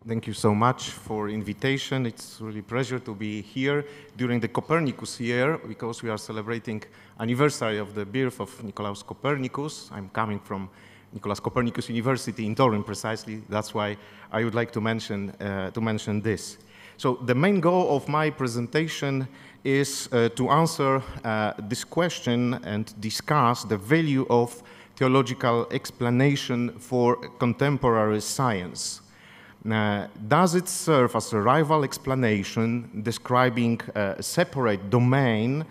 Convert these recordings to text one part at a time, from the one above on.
Thank you so much for invitation. It's really a pleasure to be here during the Copernicus year because we are celebrating anniversary of the birth of Nicolaus Copernicus. I'm coming from Nicolaus Copernicus University in Torun precisely. That's why I would like to mention this. So the main goal of my presentation is to answer this question and discuss the value of theological explanation for contemporary science. Does it serve as a rival explanation describing a separate domain,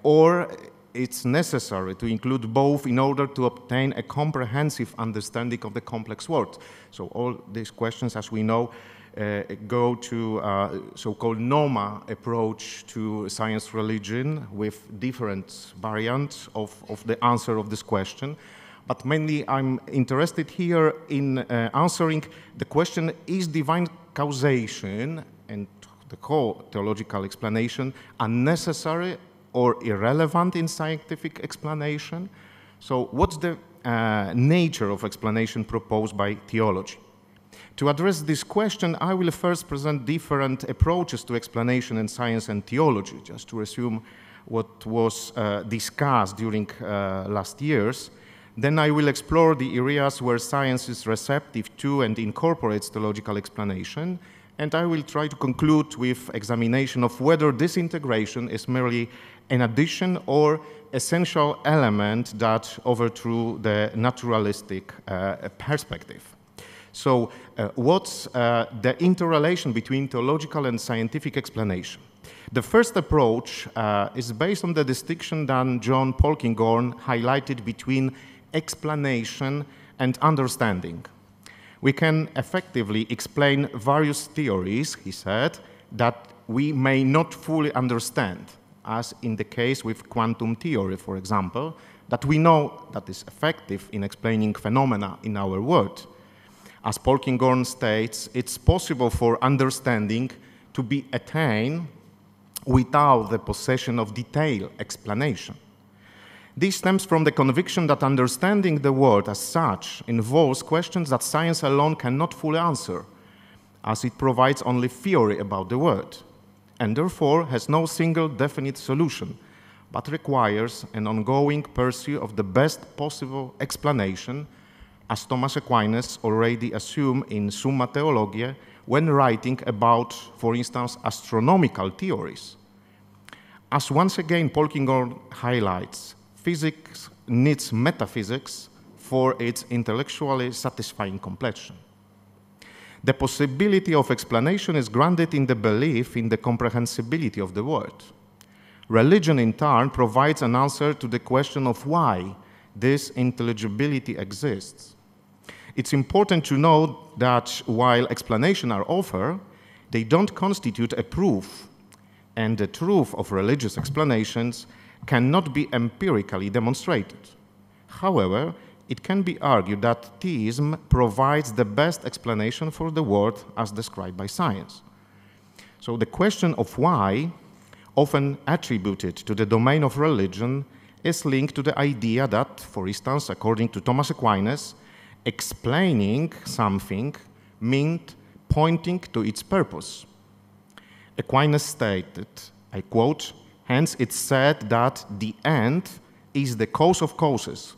or it's necessary to include both in order to obtain a comprehensive understanding of the complex world? So all these questions, as we know, go to so-called NOMA approach to science religion with different variants of the answer of this question. But mainly I'm interested here in answering the question, is divine causation and the whole theological explanation unnecessary or irrelevant in scientific explanation? So what's the nature of explanation proposed by theology? To address this question, I will first present different approaches to explanation in science and theology, just to resume what was discussed during last years. Then I will explore the areas where science is receptive to and incorporates theological explanation, and I will try to conclude with examination of whether this integration is merely an addition or essential element that overthrew the naturalistic perspective. So what's the interrelation between theological and scientific explanation? The first approach is based on the distinction that John Polkinghorne highlighted between explanation and understanding. We can effectively explain various theories, he said, that we may not fully understand, as in the case with quantum theory, for example, that we know that is effective in explaining phenomena in our world. As Polkinghorne states, it's possible for understanding to be attained without the possession of detailed explanation. This stems from the conviction that understanding the world as such involves questions that science alone cannot fully answer, as it provides only theory about the world, and therefore has no single definite solution, but requires an ongoing pursuit of the best possible explanation, as Tomás Aquinas already assumed in Summa Theologiae when writing about, for instance, astronomical theories. As once again Polkinghorne highlights, physics needs metaphysics for its intellectually satisfying completion. The possibility of explanation is grounded in the belief in the comprehensibility of the world. Religion, in turn, provides an answer to the question of why this intelligibility exists. It's important to note that while explanations are offered, they don't constitute a proof, and the truth of religious explanations cannot be empirically demonstrated. However, it can be argued that theism provides the best explanation for the world as described by science. So the question of why, often attributed to the domain of religion, is linked to the idea that, for instance, according to Tomás Aquinas, explaining something meant pointing to its purpose. Aquinas stated, I quote, "Hence it's said that the end is the cause of causes,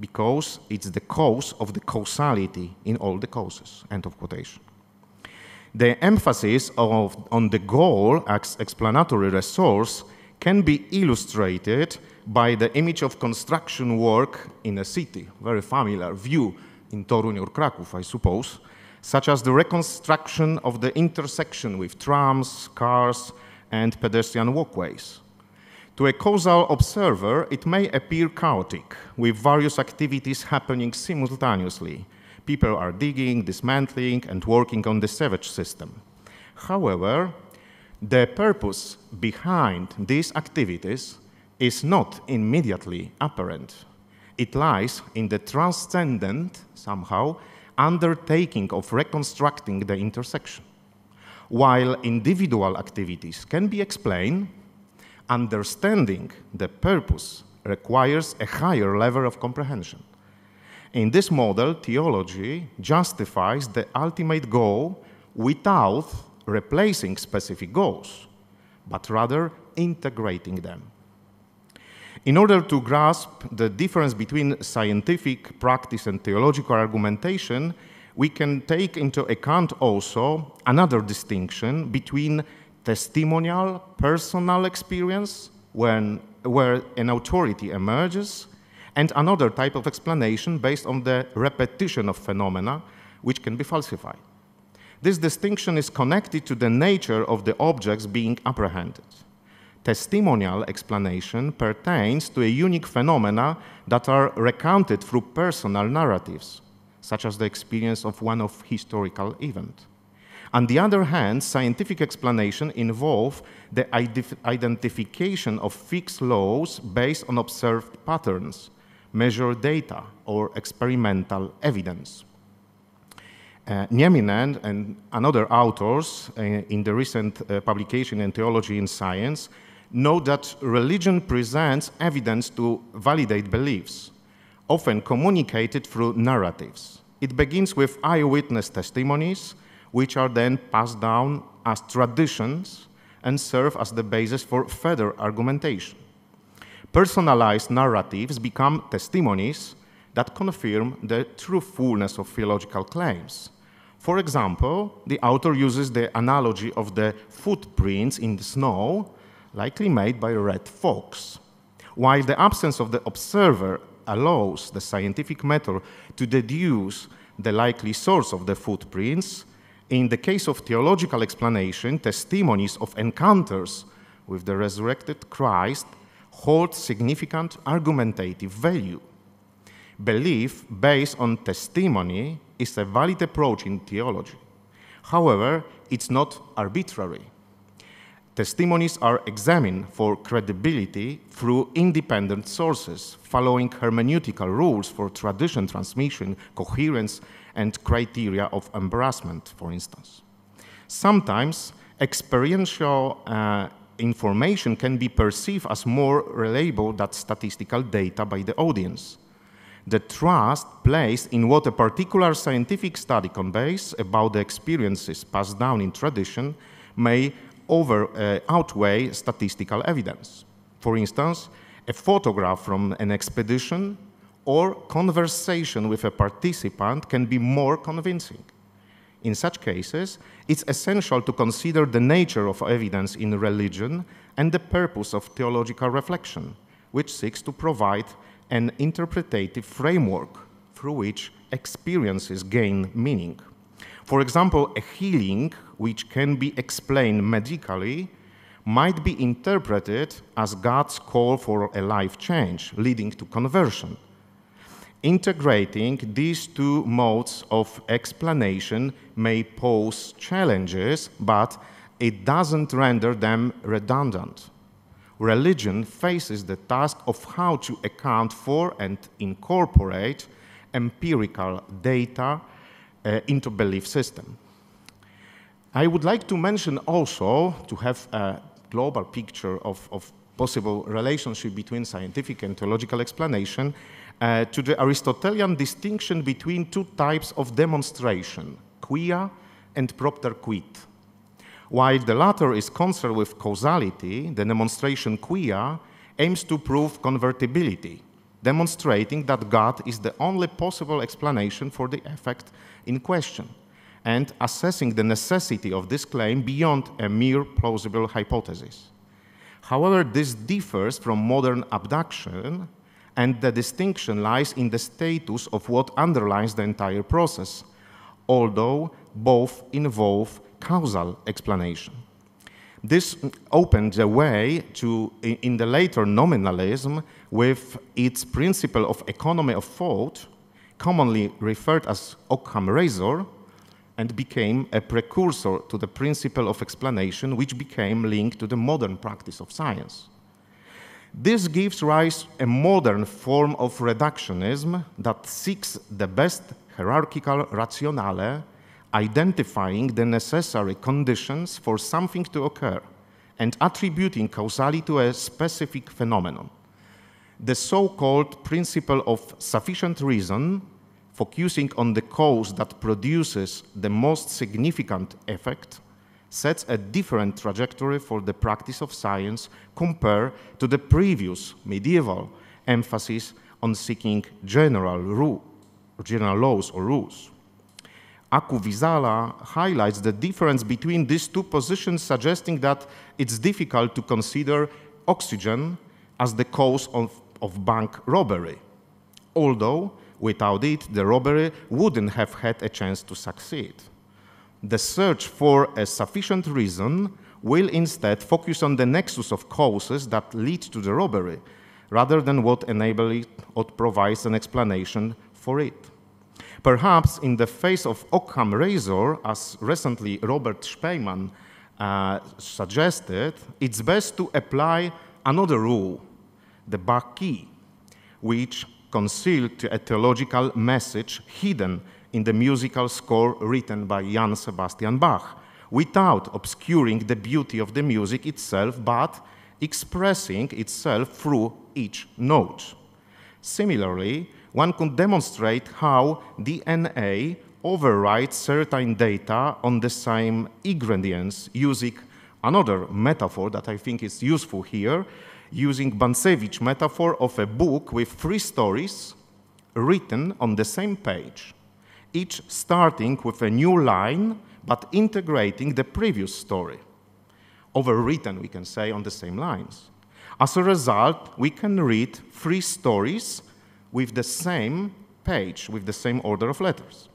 because it's the cause of the causality in all the causes," end of quotation. The emphasis on the goal as explanatory resource can be illustrated by the image of construction work in a city, very familiar view in Toruń or Kraków, I suppose, such as the reconstruction of the intersection with trams, cars, and pedestrian walkways. To a causal observer, it may appear chaotic, with various activities happening simultaneously. People are digging, dismantling, and working on the sewage system. However, the purpose behind these activities is not immediately apparent. It lies in the transcendent, somehow, undertaking of reconstructing the intersection. While individual activities can be explained, understanding the purpose requires a higher level of comprehension. In this model, theology justifies the ultimate goal without replacing specific goals, but rather integrating them. In order to grasp the difference between scientific practice and theological argumentation, we can take into account also another distinction between testimonial, personal experience, where an authority emerges, and another type of explanation based on the repetition of phenomena, which can be falsified. This distinction is connected to the nature of the objects being apprehended. Testimonial explanation pertains to a unique phenomena that are recounted through personal narratives, such as the experience of one-off historical event. On the other hand, scientific explanation involve the identification of fixed laws based on observed patterns, measured data, or experimental evidence. Nieminen and other authors in the recent publication in Theology in Science note that religion presents evidence to validate beliefs, often communicated through narratives. It begins with eyewitness testimonies, which are then passed down as traditions and serve as the basis for further argumentation. Personalized narratives become testimonies that confirm the truthfulness of theological claims. For example, the author uses the analogy of the footprints in the snow, likely made by a red fox. While the absence of the observer allows the scientific method to deduce the likely source of the footprints, in the case of theological explanation, testimonies of encounters with the resurrected Christ hold significant argumentative value. Belief based on testimony is a valid approach in theology. However, it's not arbitrary. Testimonies are examined for credibility through independent sources, following hermeneutical rules for tradition transmission, coherence, and criteria of embarrassment, for instance. Sometimes experiential information can be perceived as more reliable than statistical data by the audience. The trust placed in what a particular scientific study conveys about the experiences passed down in tradition may outweigh statistical evidence. For instance, a photograph from an expedition or conversation with a participant can be more convincing. In such cases, it's essential to consider the nature of evidence in religion and the purpose of theological reflection, which seeks to provide an interpretative framework through which experiences gain meaning. For example, a healing which can be explained medically might be interpreted as God's call for a life change, leading to conversion. Integrating these two modes of explanation may pose challenges, but it doesn't render them redundant. Religion faces the task of how to account for and incorporate empirical data into belief system. I would like to mention also, to have a global picture of possible relationship between scientific and theological explanation, to the Aristotelian distinction between two types of demonstration, quia and propter quid. While the latter is concerned with causality, the demonstration quia aims to prove convertibility, demonstrating that God is the only possible explanation for the effect in question, and assessing the necessity of this claim beyond a mere plausible hypothesis. However, this differs from modern abduction, and the distinction lies in the status of what underlies the entire process, although both involve causal explanation. This opened the way to, in the later nominalism, with its principle of economy of thought, commonly referred as Occam razor, and became a precursor to the principle of explanation, which became linked to the modern practice of science. This gives rise to a modern form of reductionism that seeks the best hierarchical rationale, identifying the necessary conditions for something to occur and attributing causality to a specific phenomenon. The so-called principle of sufficient reason focusing on the cause that produces the most significant effect, sets a different trajectory for the practice of science compared to the previous medieval emphasis on seeking general laws or rules. Acu-Vizala highlights the difference between these two positions, suggesting that it's difficult to consider oxygen as the cause of bank robbery, although without it, the robbery wouldn't have had a chance to succeed. The search for a sufficient reason will instead focus on the nexus of causes that lead to the robbery, rather than what enables it or provides an explanation for it. Perhaps in the face of Occam razor, as recently Robert Speyman suggested, it's best to apply another rule, the Bach key, which concealed a theological message hidden in the musical score written by Johann Sebastian Bach, without obscuring the beauty of the music itself, but expressing itself through each note. Similarly, one could demonstrate how DNA overrides certain data on the same ingredients, using another metaphor that I think is useful here, using Bancevich's metaphor of a book with 3 stories written on the same page, each starting with a new line, but integrating the previous story. Overwritten, we can say, on the same lines. As a result, we can read 3 stories with the same page, with the same order of letters.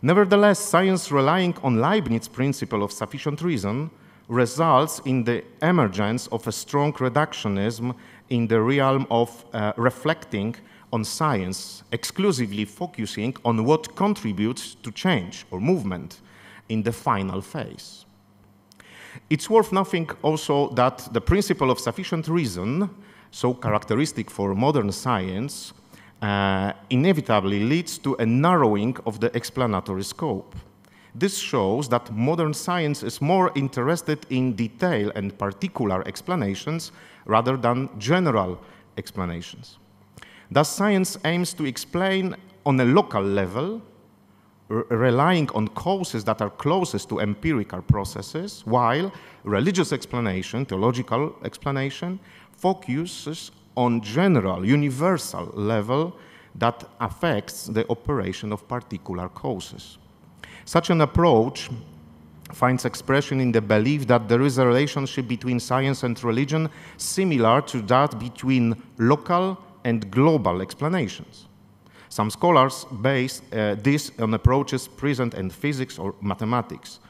Nevertheless, science relying on Leibniz's principle of sufficient reason results in the emergence of a strong reductionism in the realm of reflecting on science, exclusively focusing on what contributes to change or movement in the final phase. It's worth noting also that the principle of sufficient reason, so characteristic for modern science, inevitably leads to a narrowing of the explanatory scope. This shows that modern science is more interested in detail and particular explanations rather than general explanations. Thus, science aims to explain on a local level, relying on causes that are closest to empirical processes, while religious explanation, theological explanation, focuses on general, universal level that affects the operation of particular causes. Such an approach finds expression in the belief that there is a relationship between science and religion similar to that between local and global explanations. Some scholars base this on approaches present in physics or mathematics.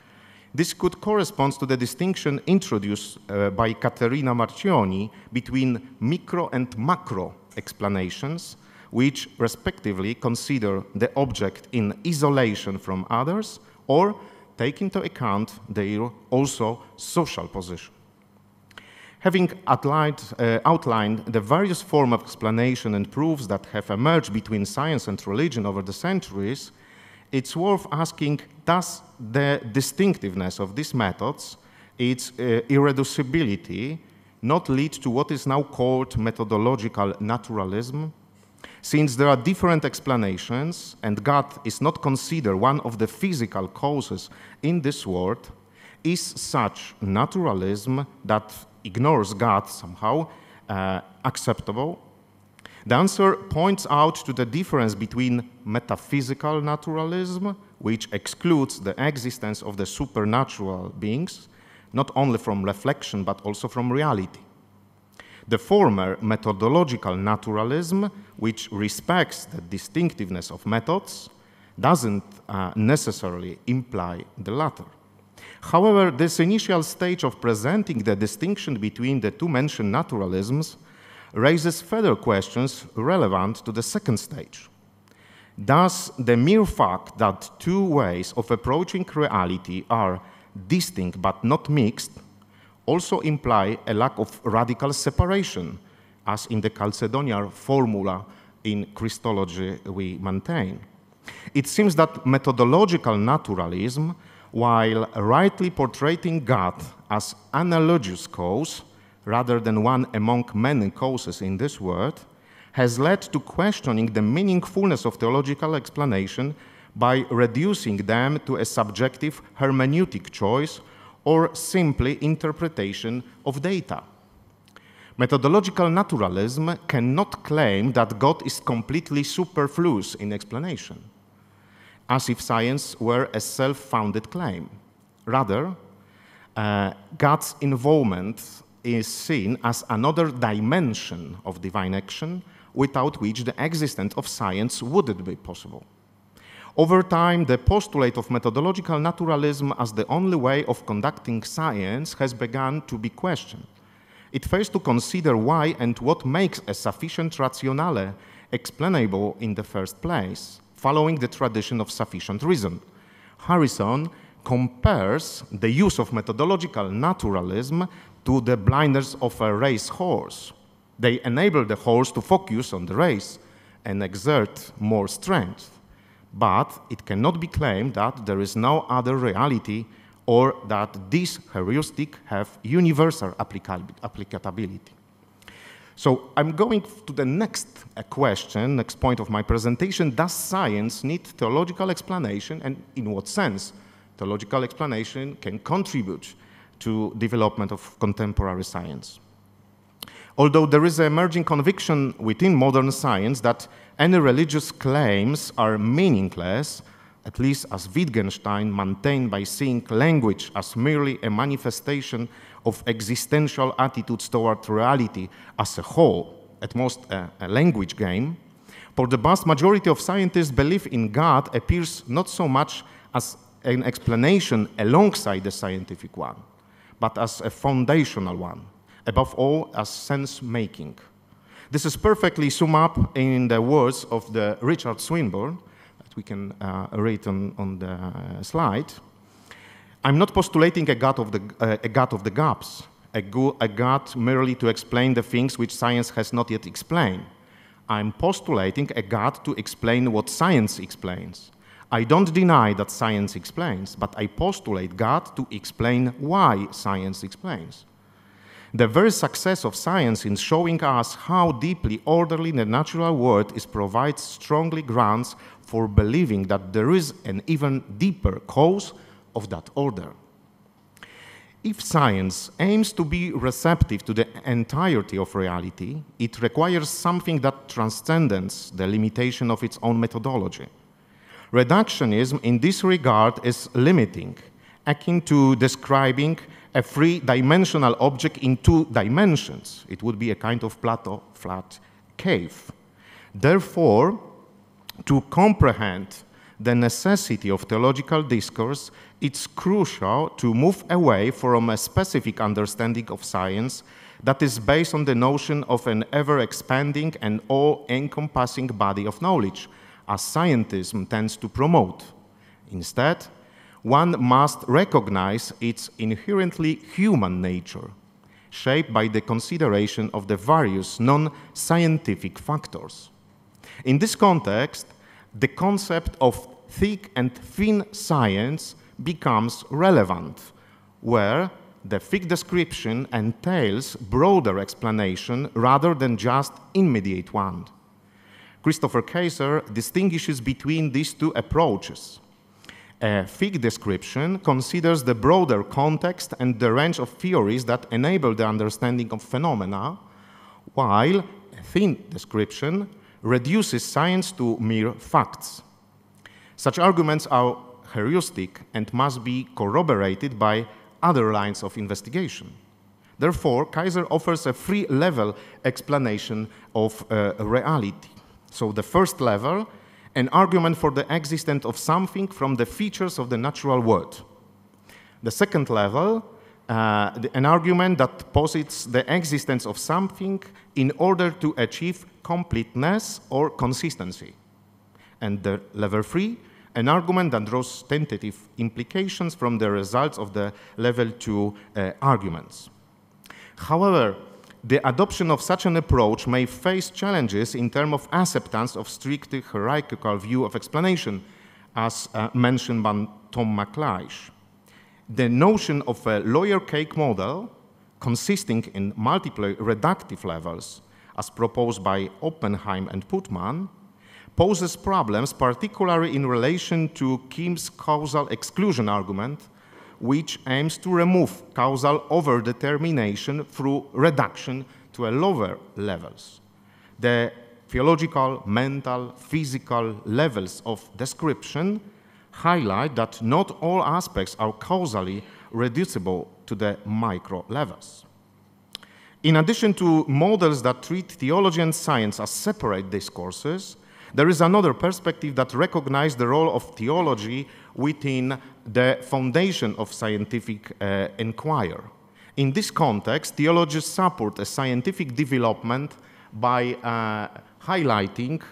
This could correspond to the distinction introduced by Caterina Marchioni between micro and macro explanations, which respectively consider the object in isolation from others or take into account their also social position. Having outlined the various forms of explanation and proofs that have emerged between science and religion over the centuries, it's worth asking, does the distinctiveness of these methods, its irreducibility, not lead to what is now called methodological naturalism? Since there are different explanations and God is not considered one of the physical causes in this world, is such naturalism that ignores God somehow acceptable? The answer points out to the difference between metaphysical naturalism, which excludes the existence of the supernatural beings, not only from reflection but also from reality. The former, methodological naturalism, which respects the distinctiveness of methods, doesn't necessarily imply the latter. However, this initial stage of presenting the distinction between the two mentioned naturalisms raises further questions relevant to the second stage. Does the mere fact that two ways of approaching reality are distinct but not mixed also imply a lack of radical separation, as in the Chalcedonian formula in Christology we maintain? It seems that methodological naturalism, while rightly portraying God as analogous cause, rather than one among many causes in this world, has led to questioning the meaningfulness of theological explanation by reducing them to a subjective hermeneutic choice or simply interpretation of data. Methodological naturalism cannot claim that God is completely superfluous in explanation, as if science were a self-founded claim. Rather, God's involvement is seen as another dimension of divine action without which the existence of science wouldn't be possible. Over time, the postulate of methodological naturalism as the only way of conducting science has begun to be questioned. It fails to consider why and what makes a sufficient rationale explainable in the first place, following the tradition of sufficient reason. Harrison compares the use of methodological naturalism to the blinders of a race horse. They enable the horse to focus on the race and exert more strength. But it cannot be claimed that there is no other reality or that these heuristics have universal applicability. So I'm going to the next question, next point of my presentation. Does science need theological explanation, and in what sense theological explanation can contribute to development of contemporary science? Although there is an emerging conviction within modern science that any religious claims are meaningless, at least as Wittgenstein maintained by seeing language as merely a manifestation of existential attitudes toward reality as a whole, at most a language game, for the vast majority of scientists, belief in God appears not so much as an explanation alongside the scientific one, but as a foundational one, above all as sense-making. This is perfectly summed up in the words of the Richard Swinburne, that we can read on the slide. I'm not postulating a God of the gaps, a God merely to explain the things which science has not yet explained. I'm postulating a God to explain what science explains. I don't deny that science explains, but I postulate God to explain why science explains. The very success of science in showing us how deeply orderly the natural world is provides strongly grounds for believing that there is an even deeper cause of that order. If science aims to be receptive to the entirety of reality, it requires something that transcends the limitation of its own methodology. Reductionism in this regard is limiting, akin to describing a three-dimensional object in two dimensions. It would be a kind of Plato flat cave. Therefore, to comprehend the necessity of theological discourse, it's crucial to move away from a specific understanding of science that is based on the notion of an ever-expanding and all-encompassing body of knowledge, as scientism tends to promote. Instead, one must recognize its inherently human nature, shaped by the consideration of the various non-scientific factors. In this context, the concept of thick and thin science becomes relevant, where the thick description entails broader explanation rather than just immediate one. Christopher Kaiser distinguishes between these two approaches. A thick description considers the broader context and the range of theories that enable the understanding of phenomena, while a thin description reduces science to mere facts. Such arguments are heuristic and must be corroborated by other lines of investigation. Therefore, Kaiser offers a three-level explanation of reality. So the first level, an argument for the existence of something from the features of the natural world. The second level, an argument that posits the existence of something in order to achieve completeness or consistency. And the level 3, an argument that draws tentative implications from the results of the level 2 arguments. However, the adoption of such an approach may face challenges in terms of acceptance of strictly hierarchical view of explanation, as mentioned by Tom McLeish. The notion of a layer cake model consisting in multiple reductive levels as proposed by Oppenheim and Putman, poses problems, particularly in relation to Kim's causal exclusion argument, which aims to remove causal overdetermination through reduction to a lower levels. The theological, mental, physical levels of description highlight that not all aspects are causally reducible to the micro levels. In addition to models that treat theology and science as separate discourses, there is another perspective that recognizes the role of theology within the foundation of scientific inquiry. In this context, theologians support a scientific development by highlighting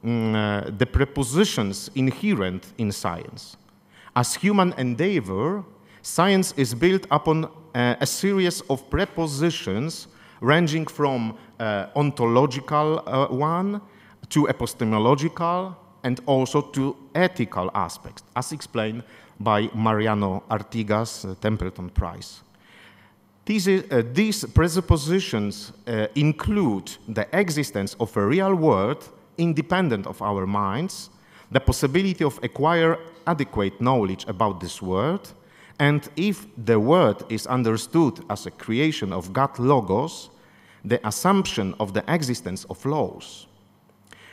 the prepositions inherent in science. As human endeavor, science is built upon a series of prepositions ranging from ontological one to epistemological and also to ethical aspects, as explained by Mariano Artigas Templeton Prize. These presuppositions include the existence of a real world independent of our minds, the possibility of acquire adequate knowledge about this world, and if the world is understood as a creation of God Logos, the assumption of the existence of laws.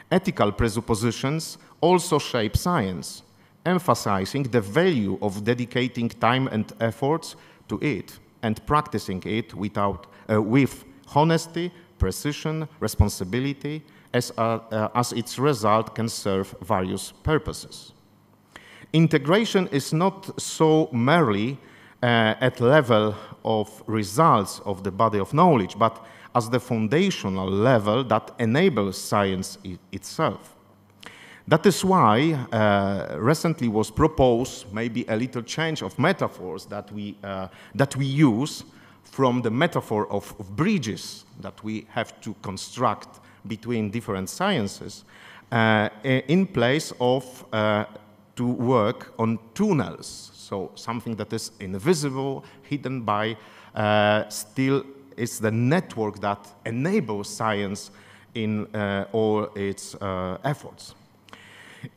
Ethical presuppositions also shape science, emphasizing the value of dedicating time and efforts to it and practicing it with honesty, precision, responsibility, as its result can serve various purposes. Integration is not so merely at level of results of the body of knowledge, but as the foundational level that enables science itself. That is why recently was proposed maybe a little change of metaphors that we use from the metaphor of bridges that we have to construct between different sciences in place of to work on tunnels. So something that is invisible, hidden by, still is the network that enables science in all its efforts.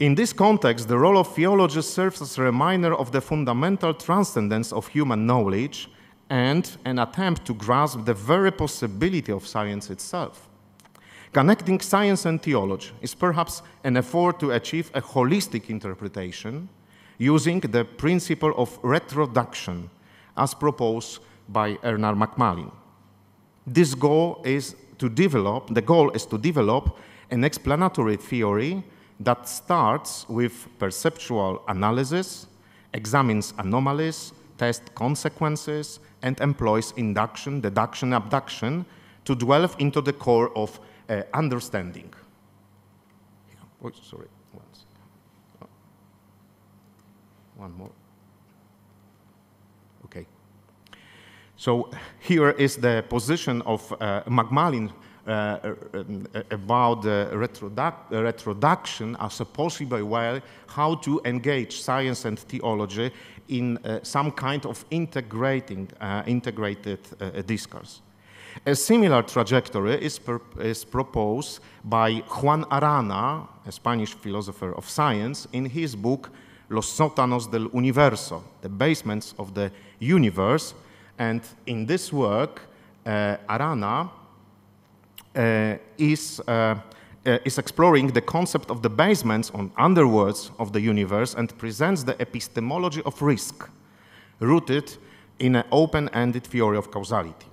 In this context, the role of theology serves as a reminder of the fundamental transcendence of human knowledge and an attempt to grasp the very possibility of science itself. Connecting science and theology is perhaps an effort to achieve a holistic interpretation using the principle of retroduction as proposed by Ernard McMullen. The goal is to develop an explanatory theory that starts with perceptual analysis, examines anomalies, tests consequences, and employs induction, deduction, abduction to delve into the core of understanding. Oh, sorry, one more. Okay. So here is the position of McMullen about the retroduction as a possible way how to engage science and theology in some kind of integrated discourse. A similar trajectory is proposed by Juan Arana, a Spanish philosopher of science, in his book Los sótanos del universo, the basements of the universe. And in this work, Arana is exploring the concept of the basements or underworlds of the universe and presents the epistemology of risk, rooted in an open-ended theory of causality.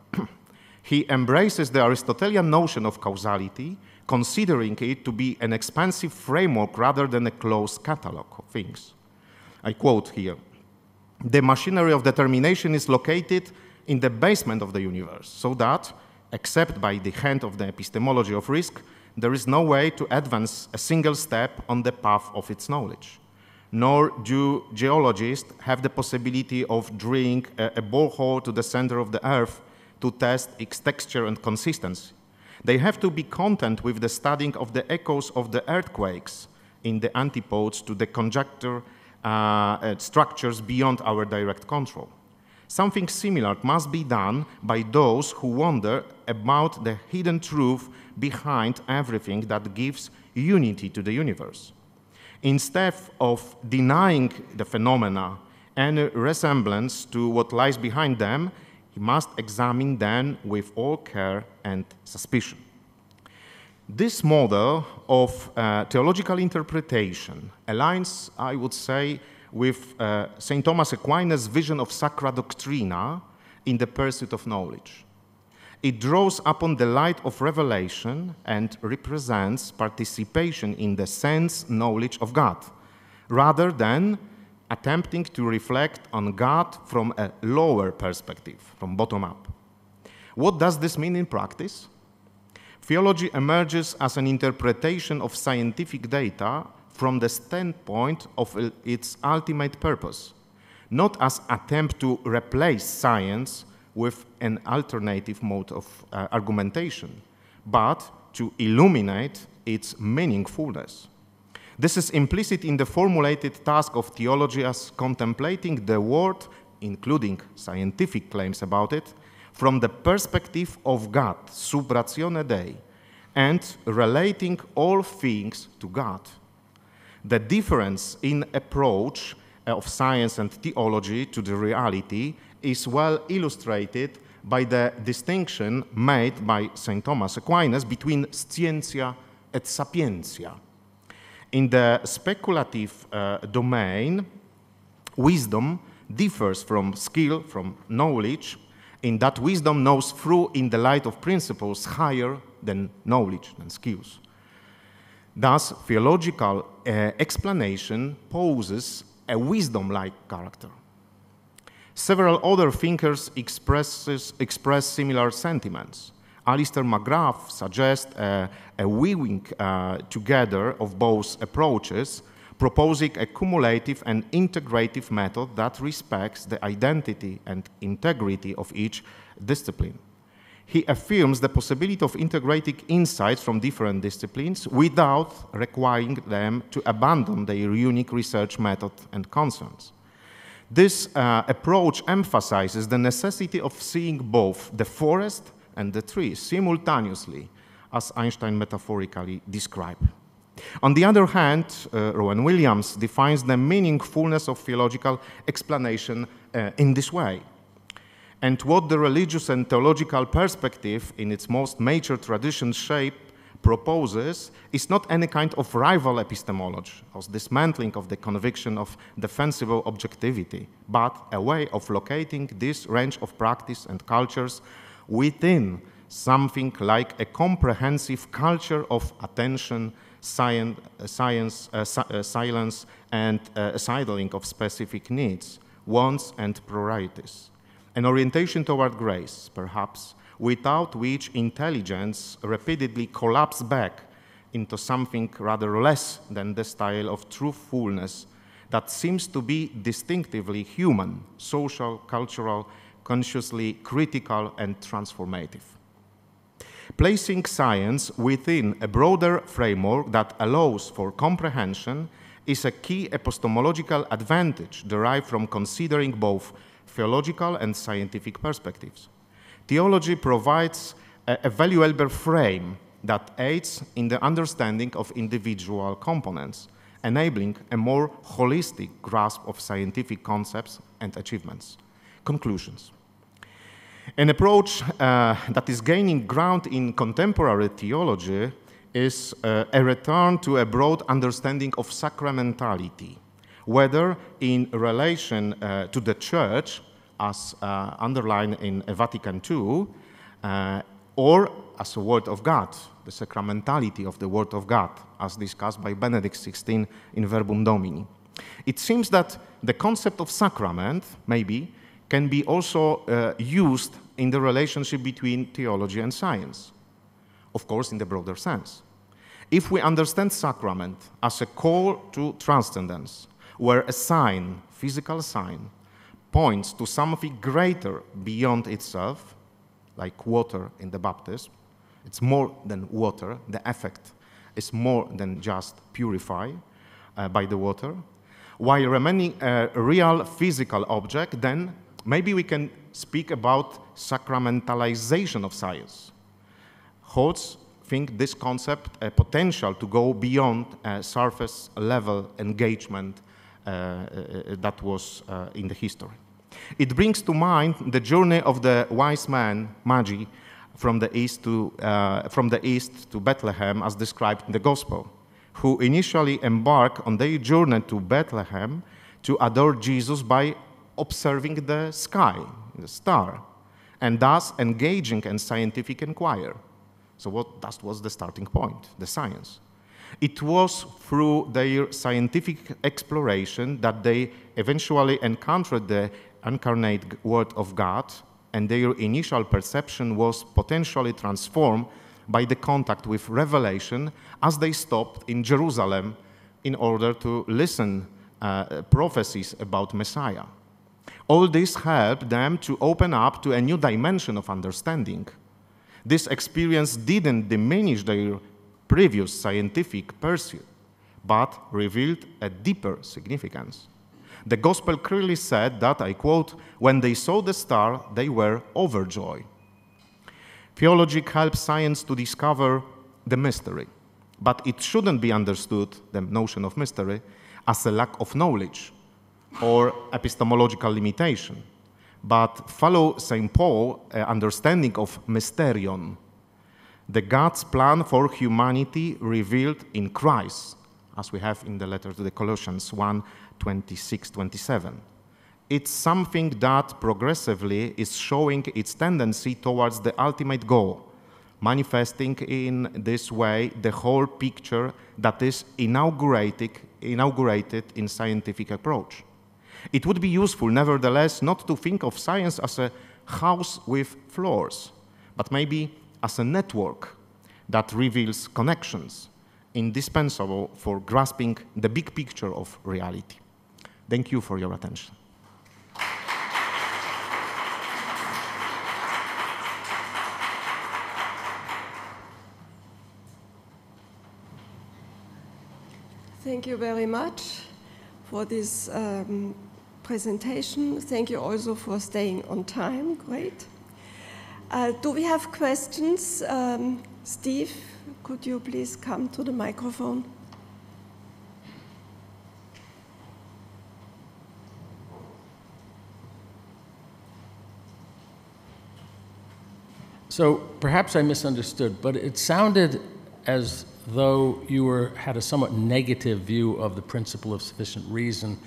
He embraces the Aristotelian notion of causality, considering it to be an expansive framework rather than a closed catalog of things. I quote here, "The machinery of determination is located in the basement of the universe, so that, except by the hand of the epistemology of risk, there is no way to advance a single step on the path of its knowledge. Nor do geologists have the possibility of drilling a borehole to the center of the earth to test its texture and consistency. They have to be content with the studying of the echoes of the earthquakes in the antipodes to the conjecture structures beyond our direct control. Something similar must be done by those who wonder about the hidden truth behind everything that gives unity to the universe. Instead of denying the phenomena any resemblance to what lies behind them, he must examine them with all care and suspicion. This model of theological interpretation aligns, I would say, with St. Thomas Aquinas' vision of sacra doctrina in the pursuit of knowledge. It draws upon the light of revelation and represents participation in the sense knowledge of God, rather than attempting to reflect on God from a lower perspective, from bottom up. What does this mean in practice? Theology emerges as an interpretation of scientific data from the standpoint of its ultimate purpose, not as attempt to replace science with an alternative mode of argumentation, but to illuminate its meaningfulness. This is implicit in the formulated task of theology as contemplating the world, including scientific claims about it, from the perspective of God, sub ratione Dei, and relating all things to God. The difference in approach of science and theology to the reality is well illustrated by the distinction made by St. Thomas Aquinas between scientia et sapientia. In the speculative domain, wisdom differs from skill, from knowledge, in that wisdom knows through in the light of principles higher than knowledge, than skills. Thus, theological explanation poses a wisdom-like character. Several other thinkers express similar sentiments. Alistair McGrath suggests a weaving together of both approaches, proposing a cumulative and integrative method that respects the identity and integrity of each discipline. He affirms the possibility of integrating insights from different disciplines without requiring them to abandon their unique research method and concerns. This approach emphasizes the necessity of seeing both the forest and the tree simultaneously, as Einstein metaphorically described. On the other hand, Rowan Williams defines the meaningfulness of theological explanation in this way. And what the religious and theological perspective in its most major tradition shape proposes is not any kind of rival epistemology or dismantling of the conviction of defensible objectivity, but a way of locating this range of practice and cultures within something like a comprehensive culture of attention, silence, and sidling of specific needs, wants, and priorities. An orientation toward grace, perhaps, without which intelligence repeatedly collapses back into something rather less than the style of truthfulness that seems to be distinctively human, social, cultural, consciously critical, and transformative. Placing science within a broader framework that allows for comprehension is a key epistemological advantage derived from considering both theological and scientific perspectives. Theology provides a valuable frame that aids in the understanding of individual components, enabling a more holistic grasp of scientific concepts and achievements. Conclusions. An approach that is gaining ground in contemporary theology is a return to a broad understanding of sacramentality, whether in relation to the Church, as underlined in Vatican II, or as a Word of God, the sacramentality of the Word of God, as discussed by Benedict XVI in Verbum Domini. It seems that the concept of sacrament, maybe, can be also used in the relationship between theology and science, of course, in the broader sense. If we understand sacrament as a call to transcendence, where a sign, physical sign, points to something greater beyond itself, like water in the baptism, it's more than water, the effect is more than just purified by the water, while remaining a real physical object, then Maybe we can speak about sacramentalization of science. Holtz think this concept a potential to go beyond surface level engagement that was in the history. It brings to mind the journey of the wise man, Magi, from the east to Bethlehem, as described in the Gospel, who initially embark on their journey to Bethlehem to adore Jesus by observing the sky, the star, and thus engaging in scientific inquiry. So that was the starting point, the science. It was through their scientific exploration that they eventually encountered the incarnate Word of God, and their initial perception was potentially transformed by the contact with revelation as they stopped in Jerusalem in order to listen prophecies about Messiah. All this helped them to open up to a new dimension of understanding. This experience didn't diminish their previous scientific pursuit, but revealed a deeper significance. The Gospel clearly said that, I quote, "When they saw the star, they were overjoyed." Theology helps science to discover the mystery, but it shouldn't be understood, the notion of mystery, as a lack of knowledge or epistemological limitation, but follow St. Paul's understanding of mysterion, the God's plan for humanity revealed in Christ, as we have in the letter to the Colossians 1:26-27. It's something that progressively is showing its tendency towards the ultimate goal, manifesting in this way the whole picture that is inaugurated in scientific approach. It would be useful, nevertheless, not to think of science as a house with floors, but maybe as a network that reveals connections, indispensable for grasping the big picture of reality. Thank you for your attention. Thank you very much for this presentation. Thank you also for staying on time. Great. Do we have questions? Steve, could you please come to the microphone? So perhaps I misunderstood, but it sounded as though you had a somewhat negative view of the principle of sufficient reason,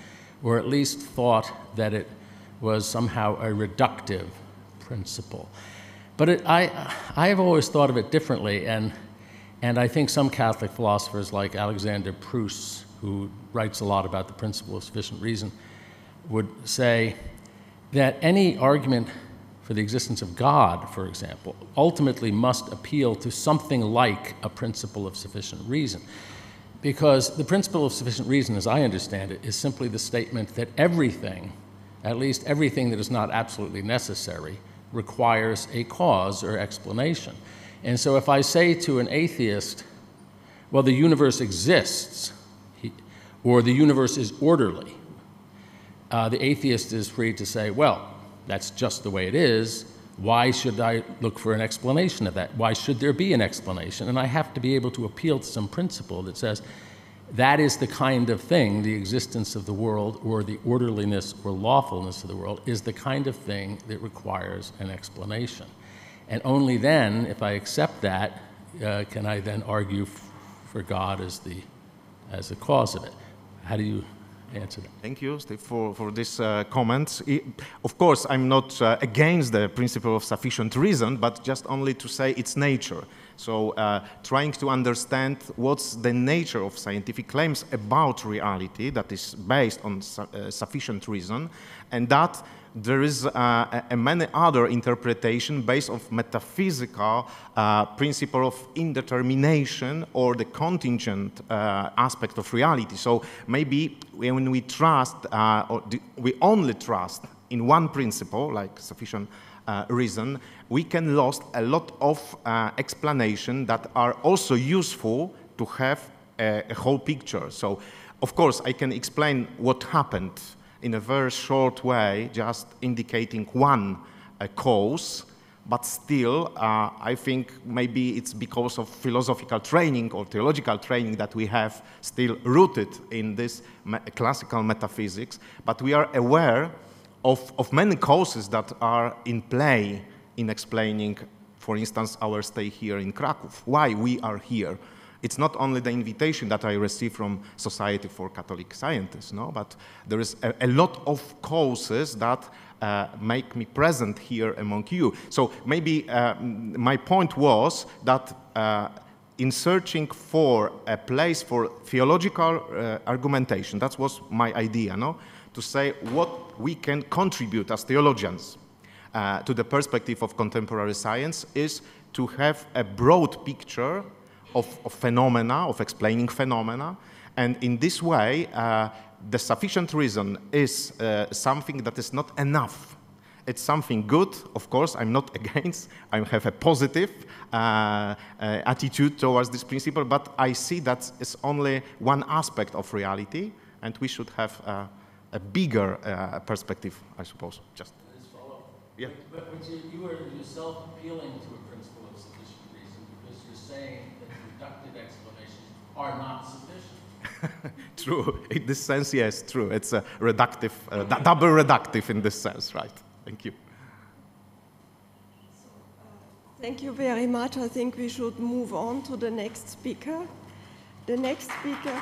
or at least thought that it was somehow a reductive principle. But I have always thought of it differently, and I think some Catholic philosophers like Alexander Proust, who writes a lot about the principle of sufficient reason, would say that any argument for the existence of God, for example, ultimately must appeal to something like a principle of sufficient reason. Because the principle of sufficient reason, as I understand it, is simply the statement that everything, at least everything that is not absolutely necessary, requires a cause or explanation. And so if I say to an atheist, well, the universe exists, or the universe is orderly, the atheist is free to say, well, that's just the way it is. Why should I look for an explanation of that? Why should there be an explanation? And I have to be able to appeal to some principle that says that is the kind of thing, the existence of the world or the orderliness or lawfulness of the world is the kind of thing that requires an explanation. And only then, if I accept that, can I then argue for God as the cause of it. How do you answer that? Thank you, Steve, for this comment. Of course, I'm not against the principle of sufficient reason, but just only to say its nature. So trying to understand what's the nature of scientific claims about reality that is based on sufficient reason, and that there is many other interpretation based on metaphysical principle of indetermination or the contingent aspect of reality. So maybe when we trust, we only trust in one principle, like sufficient reason, we can lose a lot of explanation that are also useful to have a whole picture. So, of course, I can explain what happened in a very short way, just indicating one cause, but still, I think maybe it's because of philosophical training or theological training that we have still rooted in this classical metaphysics, but we are aware of many causes that are in play in explaining, for instance, our stay here in Kraków, why we are here. It's not only the invitation that I received from Society for Catholic Scientists, no, but there is a lot of causes that make me present here among you. So maybe my point was that in searching for a place for theological argumentation, that was my idea, no? To say what we can contribute as theologians to the perspective of contemporary science is to have a broad picture of phenomena, of explaining phenomena, and in this way, the sufficient reason is something that is not enough. It's something good, of course, I'm not against, I have a positive attitude towards this principle, but I see that it's only one aspect of reality, and we should have a bigger perspective, I suppose. Just. Yeah. But you were yourself appealing to a principle of sufficient reason because you're saying that reductive explanations are not sufficient. True. In this sense, yes, true. It's a reductive, double reductive in this sense, right? Thank you. Thank you very much. I think we should move on to the next speaker. The next speaker.